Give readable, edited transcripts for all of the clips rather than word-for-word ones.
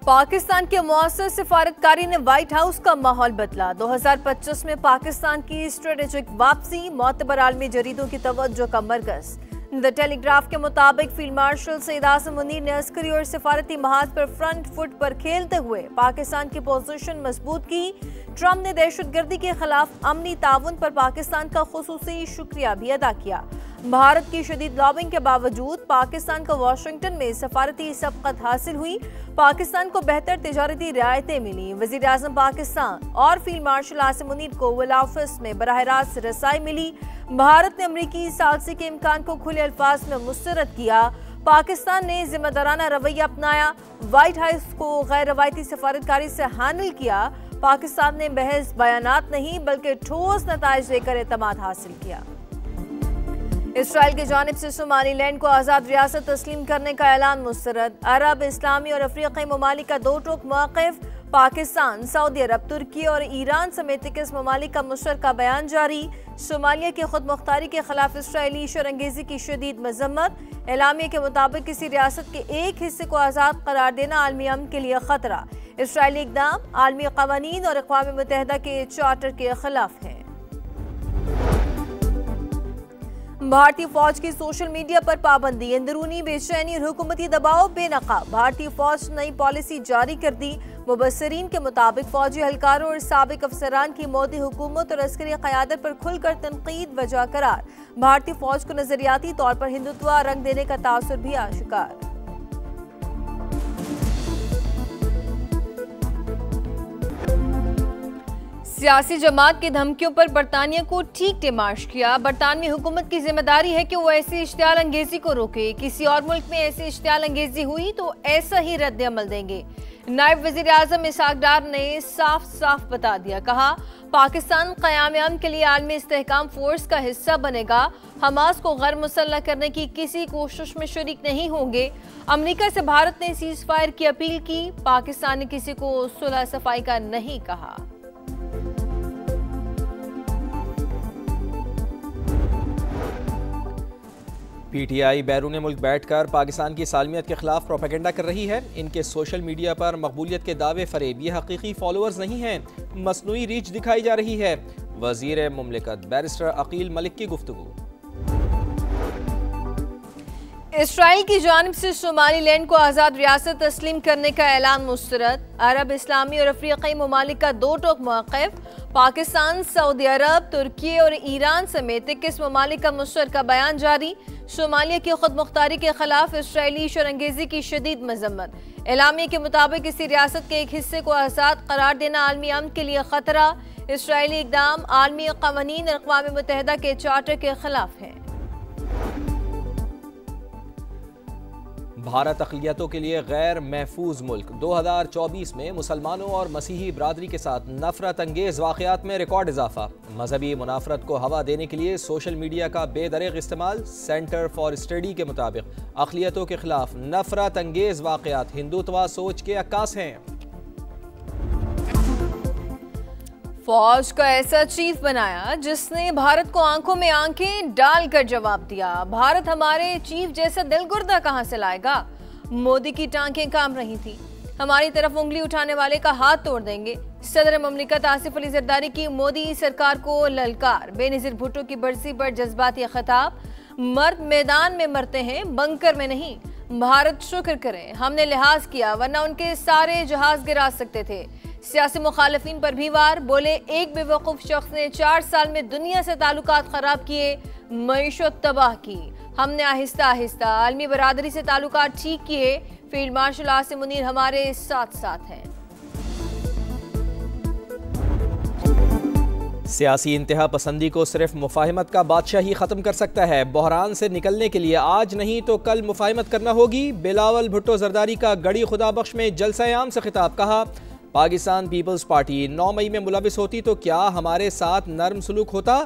पाकिस्तान के मौसर सिफारतकारी ने white house का माहौल बदला। 2025 में पाकिस्तान की स्ट्रेटेजिक वापसी मोतबर आलमी जरीदों की तवज्जो का मरकज। द टेलीग्राफ के मुताबिक फील्ड मार्शल सईद आसिम मुनीर ने अस्करी और सिफारती महाज पर फ्रंट फुट पर खेलते हुए पाकिस्तान की पोजीशन मजबूत की। ट्रंप ने दहशतगर्दी के खिलाफ अमनी ताउन पर पाकिस्तान का खुसूसी शुक्रिया भी अदा किया। भारत की शदीद लॉबिंग के बावजूद पाकिस्तान को वाशिंगटन में सफारती सबकत हासिल हुई। पाकिस्तान को बेहतर तिजारती रियायतें मिली। वजीर आजम पाकिस्तान और फील्ड मार्शल आसिम मुनीर को ओवल ऑफिस में बराह रास्त रसाई मिली। भारत ने अमरीकी सालसी के इम्कान को खुले अल्फाज में मुस्तरद किया। पाकिस्तान ने जिम्मेदाराना रवैया अपनाया। व्हाइट हाउस को गैर रवायती सफारतकारी से हैंडल किया। पाकिस्तान ने महज बयानात नहीं बल्कि ठोस नताइज लेकर एतमाद हासिल किया। इसराइल की जानिब से सोमालीलैंड को आज़ाद रियासत तस्लीम करने का ऐलान मुस्तरद। अरब, इस्लामी और अफ्रीकी ममालिक का दो टोक मौक़िफ़। पाकिस्तान, सऊदी अरब, तुर्की और ईरान समेत 21 ममालिक का मुश्तरका बयान जारी। सोमालिया की खुद मुख्तारी के खिलाफ इसराइली शरंगेजी की शदीद मजम्मत। एलामिया के मुताबिक किसी रियासत के एक हिस्से को आज़ाद करार देना आलमी अमन के लिए खतरा। इसराइली इक़दाम आलमी क़वानीन और अक़वाम मुत्तहिदा के चार्टर के खिलाफ है। भारतीय फौज की सोशल मीडिया पर पाबंदी। अंदरूनी बेचैनी और हुकूमती दबाव बेनकाब। भारतीय फौज नई पॉलिसी जारी कर दी। मुबस्सरीन के मुताबिक फौजी एहलकारों और साबिक अफसरान की मोदी हुकूमत और अस्करी क़यादत पर खुलकर तनकीद वजह करार। भारतीय फौज को नजरियाती तौर पर हिंदुत्व रंग देने का तासुर भी आशिकार। सियासी जमात की धमकियों पर बरतानिया को ठीक डिमार्श किया। बरतानवी हुकूमत की जिम्मेदारी है कि वो ऐसी इश्तियाल अंगेजी को रोके। किसी और मुल्क में ऐसी इश्तियाल अंगेजी हुई तो ऐसा ही रद्द अमल देंगे। नायब वजीर आजम इसहाक डार ने साफ साफ बता दिया। कहा, पाकिस्तान क़याम अमन के लिए आलमी इस्तेहकाम फोर्स का हिस्सा बनेगा। हमास को गैर मुसल्लह करने की किसी कोशिश में शरीक नहीं होंगे। अमेरिका से भारत ने सीज फायर की अपील की। पाकिस्तान ने किसी को सुलह सफाई का नहीं कहा। पीटीआई बैरून मुल्क बैठकर पाकिस्तान की सालमियत के खिलाफ प्रोपेगेंडा कर रही है। इनके सोशल मीडिया पर मकबूलियत के दावे फरेब ये हकीकी फॉलोअर्स नहीं हैं, मसनूई रीच दिखाई जा रही है। वजीर मुमलिकत बैरिस्टर अकील मलिक की गुफ्तगू। इसराइल की जानिब से सोमालीलैंड को आज़ाद रियासत तस्लीम करने का ऐलान मुस्तरद। अरब, इस्लामी और अफ्रीकी ममालिक का दो टोक मौक़िफ़। पाकिस्तान, सऊदी अरब, तुर्की और ईरान समेत 21 ममालिक का मुश्तरका बयान जारी। सोमालिया की खुद मुख्तारी के खिलाफ इसराइली शरंगेजी की शदीद मजम्मत। एलामिया के मुताबिक इसी रियासत के एक हिस्से को आज़ाद करार देना आलमी अमन के लिए खतरा। इसराइली इक़दाम आलमी क़वानीन और अक़वाम मुत्तहिदा के चार्टर के खिलाफ है। भारत अक़लियतों के लिए गैर महफूज मुल्क। 2024 में मुसलमानों और मसीही बरादरी के साथ नफरत अंगेज़ वाक़यात में रिकॉर्ड इजाफा। मजहबी मुनाफरत को हवा देने के लिए सोशल मीडिया का बेदरेग इस्तेमाल। सेंटर फॉर स्टडी के मुताबिक अक़लियतों के खिलाफ नफरत अंगेज़ वाक़यात हिंदुत्व सोच के अक्कास हैं। फौज का ऐसा चीफ बनाया जिसने भारत को आंखों में आंखें डालकर जवाब दिया। भारत हमारे चीफ जैसा दिलगुर्दा कहां से लाएगा। मोदी की टांकें काम रही थी। हमारी तरफ उंगली उठाने वाले का हाथ तोड़ देंगे। सदर ममलिकत आसिफ अली जरदारी की मोदी सरकार को ललकार। बेनज़ीर भुट्टो की बरसी पर जज्बाती खिताब। मर्द मैदान में मरते हैं, बंकर में नहीं। भारत शुक्र करे हमने लिहाज किया, वरना उनके सारे जहाज गिरा सकते थे। सियासी मुखालिफिन पर भी वार। बोले, एक बेवकूफ शख्स ने 4 साल में दुनिया से ताल्लुकात खराब किए, मईशत तबाह की। हमने आहिस्ता आहिस्ता आलमी बरादरी से ताल्लुकात ठीक किए। फील्ड मार्शल आसिम मुनीर हमारे साथ साथ हैं। सियासी इंतहा पसंदी को सिर्फ मुफाहिमत का बादशाह ही ख़त्म कर सकता है। बहरान से निकलने के लिए आज नहीं तो कल मुफाहिमत करना होगी। बिलावल भुट्टो जरदारी का गड़ी खुदाबख्श में जलसा-ए-आम से खिताब। कहा, पाकिस्तान पीपल्स पार्टी 9 मई में मुलविस होती तो क्या हमारे साथ नर्म सलूक होता।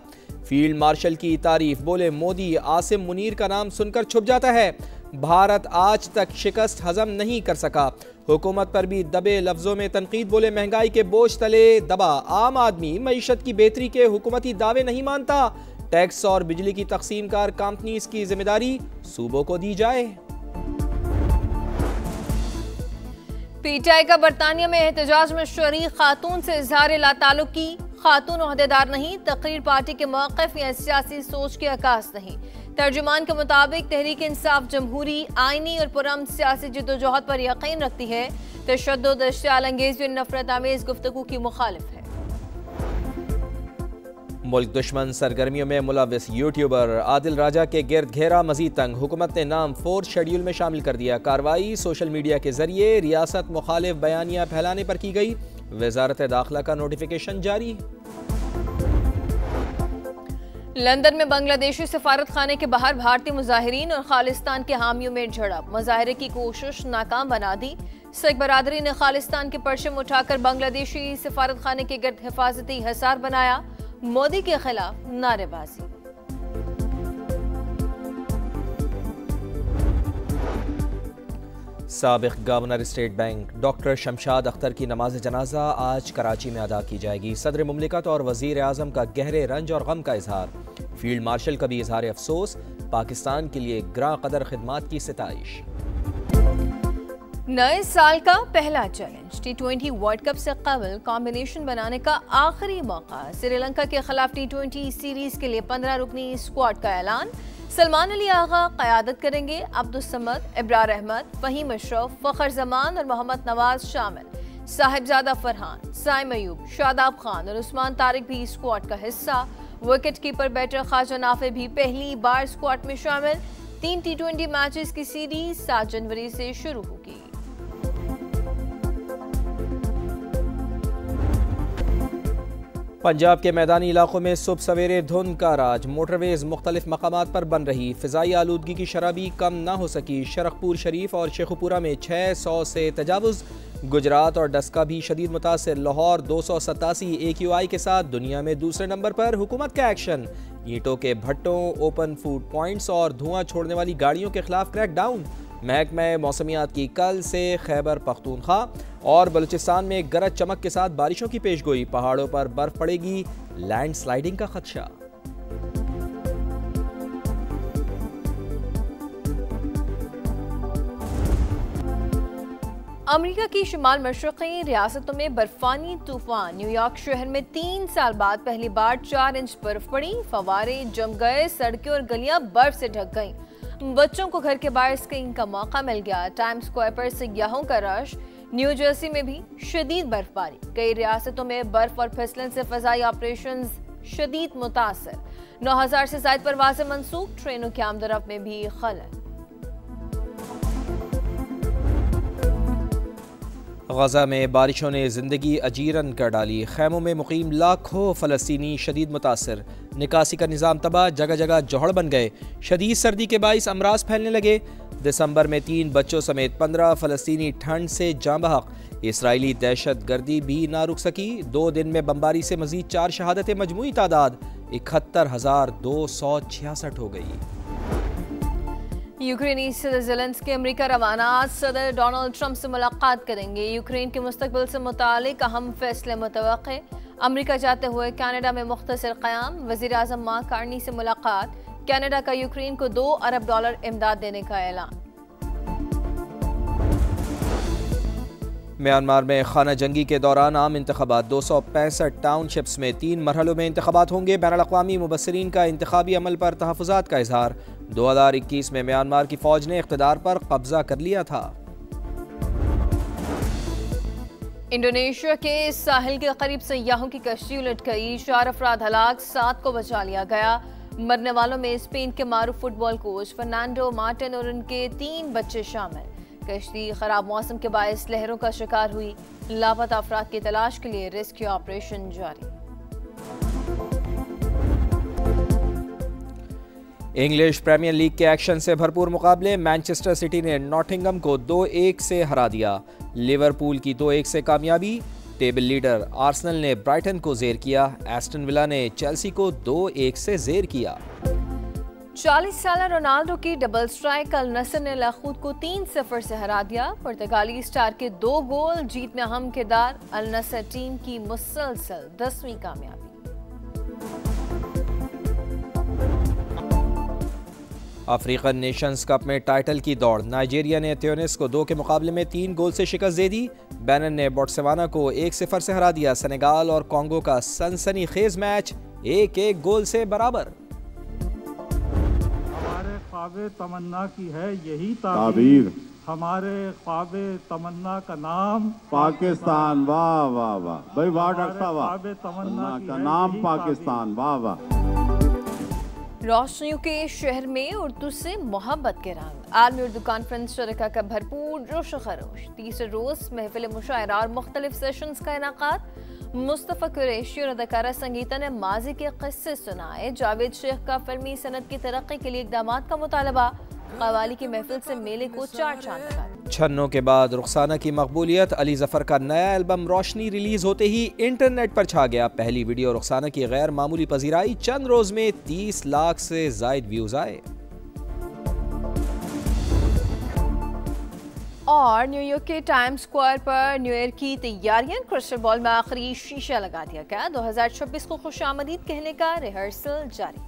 फील्ड मार्शल की तारीफ। बोले, मोदी आसिम मुनीर का नाम सुनकर छुप जाता है। भारत आज तक शिकस्त हजम नहीं कर सका। हुकूमत पर भी दबे लफ्जों में तनकीद। बोले, महंगाई के बोझ तले दबा आम आदमी मईशत की बेहतरी के हुकूमती दावे नहीं मानता। टैक्स और बिजली की तकसीम कार कंपनीज की जिम्मेदारी सूबों को दी जाए। पीटीआई का बरतानिया में एहतजाज में शरीक खातून से इजहार लाताल्लुकी, खातून ओहदेदार नहीं, तकरीर पार्टी के मौक़िफ़ या सियासी सोच की अक्कास नहीं। तर्जुमान के मुताबिक तहरीक इंसाफ जमहूरी, आइनी और पुरअमन सियासी जद्दोजहद पर यकीन रखती है, तशद्दुद, इश्तिआल अंगेज़ी और नफरत आमेज़ गुफ्तगू की मुखालिफ है। मुल्क दुश्मन सरगर्मियों में मुलव्विस यूट्यूबर आदिल राजा के गिर्द घेरा मजीद तंग, हुकूमत ने नाम 4th शेड्यूल में शामिल कर दिया। कार्रवाई सोशल मीडिया के जरिए रियासत मुखालिफ बयानियां फैलाने पर की गई, वजारत दाखिला का नोटिफिकेशन जारी। लंदन में बांग्लादेशी सफारत खाने के बाहर भारतीय मुजाहिरीन और खालिस्तान के हामियों में झड़प, मुजाहरे की कोशिश नाकाम बना दी। सिख बरादरी ने खालिस्तान के परचम उठाकर बांग्लादेशी सफारत खाने के गिर्द हिफाजती हिसार बनाया, मोदी के खिलाफ नारेबाजी। साबिक governor state bank doctor Shamshad Akhtar की नमाज जनाजा आज कराची में अदा की जाएगी। सदर मुमलिकत और वजीर आजम का गहरे रंज और गम का इजहार, फील्ड मार्शल का भी इजहार अफसोस, पाकिस्तान के लिए ग्रां कदर खिदमात की सिताइश। नए साल का पहला चैलेंज, T20 वर्ल्ड कप से कबल कॉम्बिनेशन बनाने का आखिरी मौका। श्रीलंका के खिलाफ T20 सीरीज के लिए 15 रुकनी स्क्वाड का ऐलान। सलमान अली आगा क़यादत करेंगे, अब्दुल समद, इब्रार अहमद, फहीम अशरफ, फ़खर जमान और मोहम्मद नवाज शामिल। साहिबजादा फरहान, साइम अयूब, शादाब खान और उस्मान तारिक भी स्क्वाड का हिस्सा। Wicket keeper batter Khawaja Nafay भी पहली बार स्क्वाड में शामिल। 3 T20 मैचेस की सीरीज 7 जनवरी से शुरू होगी। पंजाब के मैदानी इलाकों में सुबह सवेरे धुंध का राज, मोटरवेज मुख्तलिफ मकामात पर बन रही, फिजाई आलूदगी की शरह भी कम ना हो सकी। शरखपुर शरीफ और शेखुपुरा में 600 से तजावुज़। गुजरात और डस्का भी शदीद मुतासिर, लाहौर 287 AQI के साथ दुनिया में दूसरे नंबर पर। हुकूमत का एक्शन, ईंटों के भट्टों, ओपन फूड पॉइंट्स और धुआं छोड़ने वाली गाड़ियों के खिलाफ क्रैकडाउन। महकमा मौसमियात की कल से खैबर पख्तूनख्वा और बलूचिस्तान में गरज चमक के साथ बारिशों की पेशगोई, पहाड़ों पर बर्फ पड़ेगी, लैंडस्लाइडिंग का खदशा। अमेरिका की शुमाल मशरक़ी रियासतों में बर्फानी तूफान। न्यूयॉर्क शहर में 3 साल बाद पहली बार 4 इंच बर्फ पड़ी, फवारे जम गए, सड़कें और गलियां बर्फ से ढक गईं। बच्चों को घर के बाहर स्कीइंग का मौका मिल गया। टाइम्स स्क्वायर पर सियाहों का रश। न्यू जर्सी में भी शदीद बर्फबारी, कई रियासतों में बर्फ और फिसलन से फजाई ऑपरेशंस शदीद मुतासर। 9000 से ज्यादा परवाज़ें मंसूख, ट्रेनों की आमदरफ्त में भी खलल। गजा में बारिशों ने जिंदगी अजीरन कर डाली, खैमों में मुकीम लाखों फ़लस्तीनी शदीद मुतासर। निकासी का निज़ाम तबाह, जगह जगह जोहड़ बन गए। शदीद सर्दी के बाइस अमराज फैलने लगे। दिसंबर में 3 बच्चों समेत 15 फ़लस्तीनी ठंड से जाँ बहक। इसराइली दहशत गर्दी भी ना रुक सकी। 2 दिन में बमबारी से मजीद 4 शहादतें, मजमूई तादाद 71,266 हो गई। यूक्रेनी सदर ज़ेलेंस्की अमेरिका रवाना, सदर डोनाल्ड ट्रंप से मुलाकात करेंगे। यूक्रेन के मुस्तकबिल से मुतालिक अहम फैसले मुतवक्के। अमेरिका जाते हुए कनाडा में मुख्तसर क़याम, वज़ीर आज़म मार्क कार्नी से मुलाकात। कनाडा का यूक्रेन को $2 अरब इमदाद देने का ऐलान। म्यांमार में खाना जंगी के दौरान आम इंतखाबात, 265 टाउनशिप्स में 3 मरहलों में इंतखाबात होंगे। बैनुल-अक़वामी मुबस्सिरीन का इंतखाबी अमल पर तहफ़्फ़ुज़ात का इज़हार। 2021 में म्यांमार की फ़ौज ने इक़्तिदार पर कब्जा कर लिया था। इंडोनेशिया के साहिल के करीब सयाहों की कश्ती उलट गई, 4 अफराद हलाक, 7 को बचा लिया गया। मरने वालों में स्पेन के मारूफ फुटबॉल कोच फर्नांडो मार्टिन और उनके 3 बच्चे शामिल। कश्ती खराब मौसम के बायस लहरों का शिकार हुई। लापता अफराद की तलाश के लिए रेस्क्यू ऑपरेशन जारी। इंग्लिश प्रीमियर लीग के एक्शन से भरपूर मुकाबले, मैनचेस्टर सिटी ने नॉटिंघम को 2-1 से हरा दिया। लिवरपूल की 2-1 से कामयाबी। टेबल लीडर आर्सेनल ने ब्राइटन को जेर किया। एस्टन विला ने चेल्सी को 2-1 से जेर किया। 40 साल रोनाल्डो की डबल स्ट्राइक, अल नसर ने लाखूद को 3-0 से हरा दिया। पुर्तगाली स्टार के 2 गोल, जीत में अहम किरदार। अल नसर टीम की मुसलसल 10वीं कामयाबी। अफ्रीकन नेशंस कप में टाइटल की दौड़, नाइजीरिया ने ट्यूनिस को 2 के मुकाबले में 3 गोल से शिकस्त दे दी। बेनिन ने बोट्सवाना को 1-0 से हरा दिया। सेनेगाल और कॉन्गो का सनसनीखेज मैच 1-1 गोल से बराबर। हमारे ख्वाबे तमन्ना की है यही ताबीर, हमारे ख्वाबे तमन्ना का नाम पाकिस्तान। वाह वाह वाह भाई, वाह डॉक्टर साहब, ख्वाबे तमन्ना का नाम पाकिस्तान। वाह वाह। रोशनियों के शहर में उर्दू से मोहब्बत के रंग, आलमी उर्दू कॉन्फ्रेंस शरका का भरपूर जोश खरोश। तीसरे रोज महफिल मुशायरा और मुख्तलिफ सेशंस का इनाकात। मुस्तफ़ा कुरैशी और अदाकारा संगीता ने माजी के किस्से सुनाए। जावेद शेख का फिल्मी सनत की तरक्की के लिए इक़दामात का मुतालबा। कवाली की महफिल से मेले को 4 चांद लगा। छन्नों के बाद रुखसाना की मकबूलियत, अली जफर का नया एल्बम रोशनी रिलीज होते ही इंटरनेट पर छा गया। पहली वीडियो रुखसाना की गैर मामूली पजीराई, चंद रोज में 30 लाख से जायद व्यूज आए। और न्यूयॉर्क के टाइम्स स्क्वायर पर न्यू ईयर की तैयारियां, क्रिस्टल बॉल में आखिरी शीशा लगा दिया गया। 2026 को खुशामदीद कहने का रिहर्सल जारी।